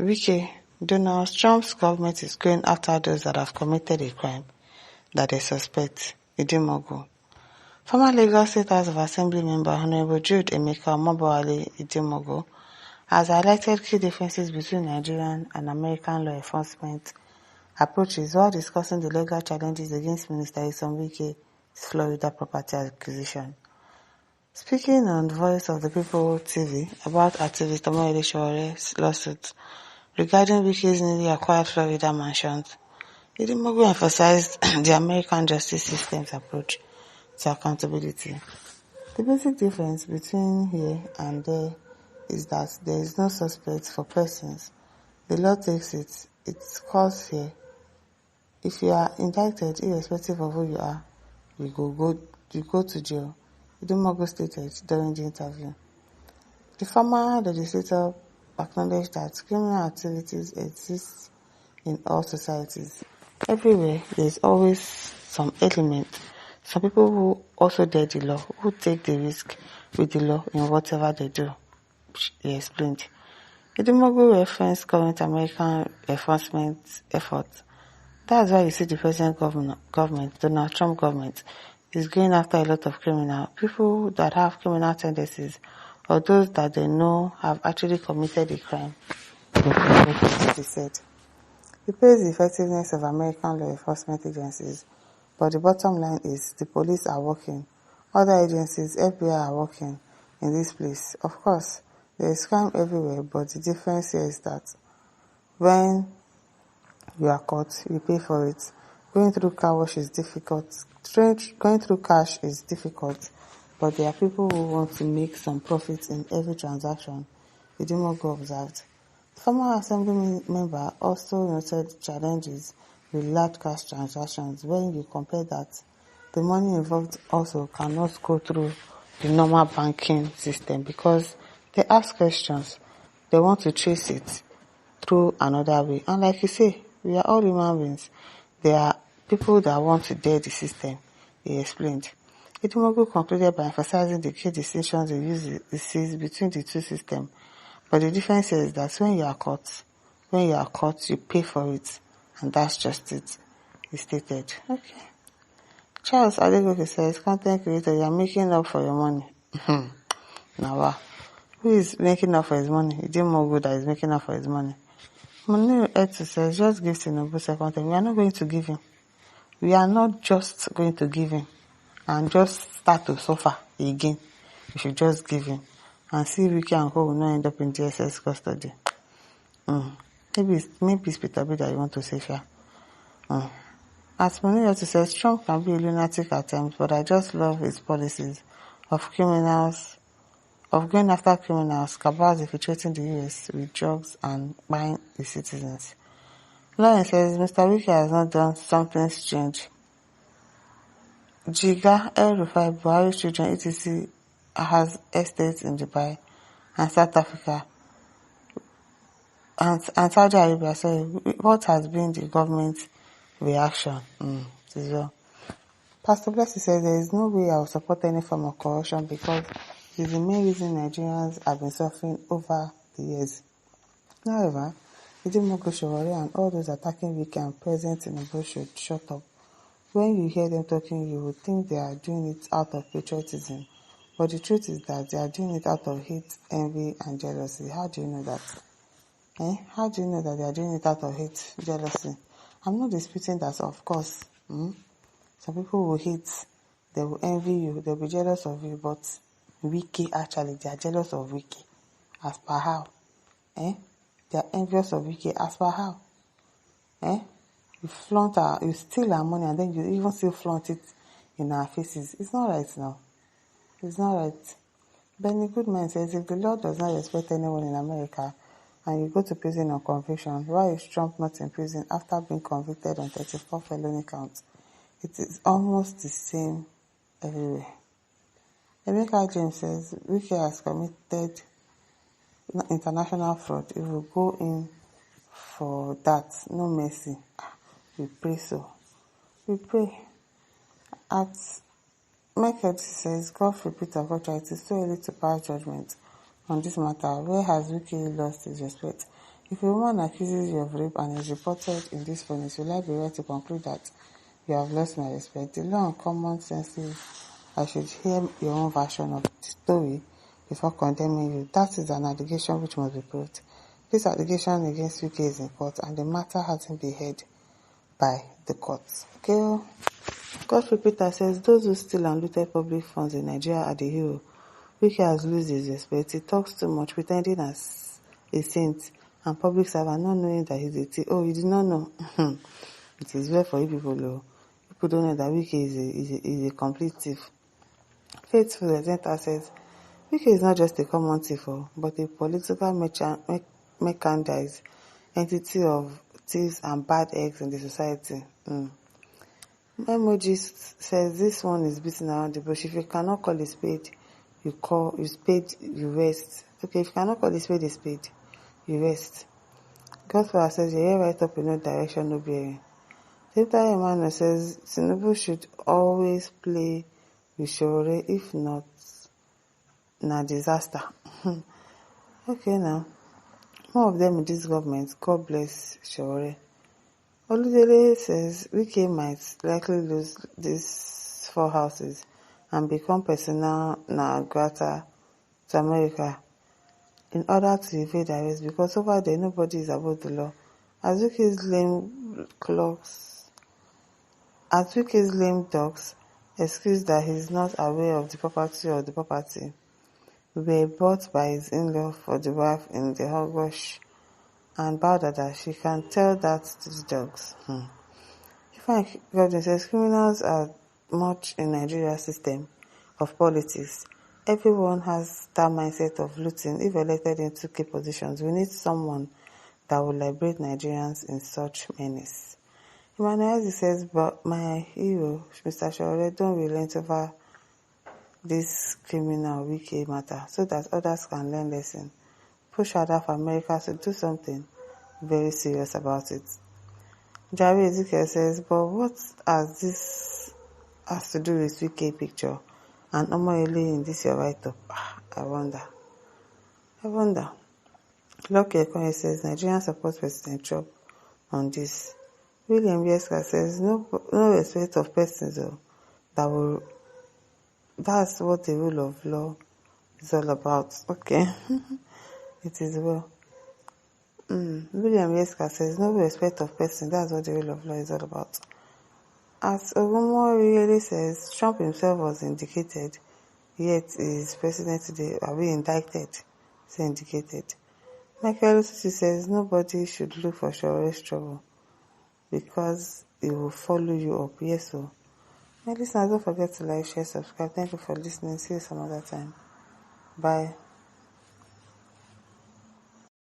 Wike, Donald Trump's government is going after those that have committed a crime that they suspect. Idimogo. Former Lagos State House of Assembly member Honorable Jude Emeka Omobowale Idimogo has highlighted key differences between Nigerian and American law enforcement approaches while discussing the legal challenges against Minister Nyesom Wike's Florida property acquisition. Speaking on Voice of the People TV about activist Omoyele Showore's lawsuit regarding Wike's newly acquired Florida mansions, Idimogo emphasized the American justice system's approach to accountability. The basic difference between here and there is that there is no suspect for persons. The law takes it. It's calls here. If you are indicted, irrespective of who you are, you go to jail. Idimogo stated during the interview. The former legislator acknowledged that criminal activities exist in all societies. Everywhere, there is always some element. Some people who also dare the law, who take the risk with the law in whatever they do, he explained. Idimogo referenced current American enforcement efforts. That's why you see the present government, Donald Trump government, is going after a lot of people that have criminal tendencies, or those that they know have actually committed a crime. He said. He praised the effectiveness of American law enforcement agencies, but the bottom line is the police are working. Other agencies, FBI, are working in this place. Of course, there is crime everywhere, but the difference here is that when you are caught, you pay for it. Going through car wash is difficult. Going through cash is difficult, but there are people who want to make some profits in every transaction, Idimogo observed. The former assembly member also noted challenges with large cash transactions when you compare that the money involved also cannot go through the normal banking system because they ask questions. They want to trace it through another way. And like you say, we are all human beings. There are people that want to dare the system, he explained. Idimogo concluded by emphasizing the key distinctions he sees between the two systems. But the difference is that when you are caught, you pay for it. And that's just it, he stated. Okay. Charles Adegoke says, content creator, you are making up for your money. Now, wow. Who is making up for his money? Idimogo that is making up for his money. Money Etu says, just give Tinubu second time. We are not going to give him. We are not just going to give him and just start to suffer again. We should just give him and see Wike and Co will not end up in DSS custody. Maybe it's Peter B that you want to say fair. As Money Etu says, Trump can be a lunatic at times, but I just love his policies of going after criminals, cabals infiltrating the US with drugs and buying the citizens. Lauren says, Mr. Wike has not done something strange. Jiga, El-Rufai, Buhari children, etc. has estates in Dubai and South Africa and Saudi Arabia. So what has been the government's reaction? As well. Pastor Blessing says there is no way I will support any form of corruption because it is the main reason Nigerians have been suffering over the years. However, Idimogo Showore and all those attacking Wike and President Tinubu should shut up. When you hear them talking, you would think they are doing it out of patriotism. But the truth is that they are doing it out of hate, envy, and jealousy. How do you know that? How do you know that they are doing it out of hate, jealousy? I'm not disputing that, of course. Some people will hate, they will envy you, they will be jealous of you, but Wike, actually, they are jealous of Wike. As per how? They are envious of Wike. As per how? You steal our money and then you even still flaunt it in our faces. It's not right now. It's not right. Benny Goodman says, if the law does not respect anyone in America and you go to prison on conviction, why is Trump not in prison after being convicted on 34 felony counts? It is almost the same everywhere. Emeka James says, Wike has committed international fraud. It will go in for that. No mercy. We pray so. We pray. At Michael says, God forbid of God, it is so early to pass judgment on this matter. Where has Wike lost his respect? If a woman accuses you of rape and is reported in this furnace, will I be right to conclude that you have lost my respect? The law and common sense says I should hear your own version of the story before condemning you. That is an allegation which must be proved. This allegation against UK is in court and the matter hasn't been heard by the courts. Okay. Godfrey Peter says those who steal and looted public funds in Nigeria are the hero. Wike has lost his respect. He talks too much, pretending as a saint and public servant, not knowing that he's a thief. Oh, you did not know? It is well for you people, though. People don't know that Wike is a complete thief. Faithful Presenter says Wike is not just a common thief, but a political merchandise entity of thieves and bad eggs in the society. Emoji says this one is beating around the bush. If you cannot call a spade, you rest. Okay, if you cannot call a spade, you rest. Godfather says you hear right up in no direction, no bearing. Chieftain Emmanuel says Tinubu should always play with Shore, if not, na disaster. Okay now. More of them in this government. God bless Shore. Oludele says Wike might likely lose these 4 houses and become persona non grata to America in order to evade arrest because over there nobody is above the law. As Wike's lame ducks excuse that he is not aware of the property were bought by his in-law for the wife in the hogwash and vowed that she can tell that to the dogs. Frank Godwin says criminals are much in Nigeria's system of politics. Everyone has that mindset of looting if elected into key positions. We need someone that will liberate Nigerians in such menace. Emmanuel says, but my hero, Mr. Shore, don't relent over this criminal Wike matter so that others can learn lesson. Push harder for America to do something very serious about it. Jerry Ezekiel says, but what has to do with Wike picture and Omoyele in this your write-up? I wonder. Lucky Ekonye says, Nigerian supports President Trump on this. William Yeska says, no respect of persons that's what the rule of law is all about. Okay. It is well. William Yeska says, no respect of person, that's what the rule of law is all about. As Ogumo really says, Trump himself was indicated, yet is president today. Are we indicted? Say indicated. Michael Susi says, nobody should look for Shore's trouble because it will follow you up. Yes, so. My listeners, don't forget to like, share, subscribe. Thank you for listening. See you some other time. Bye.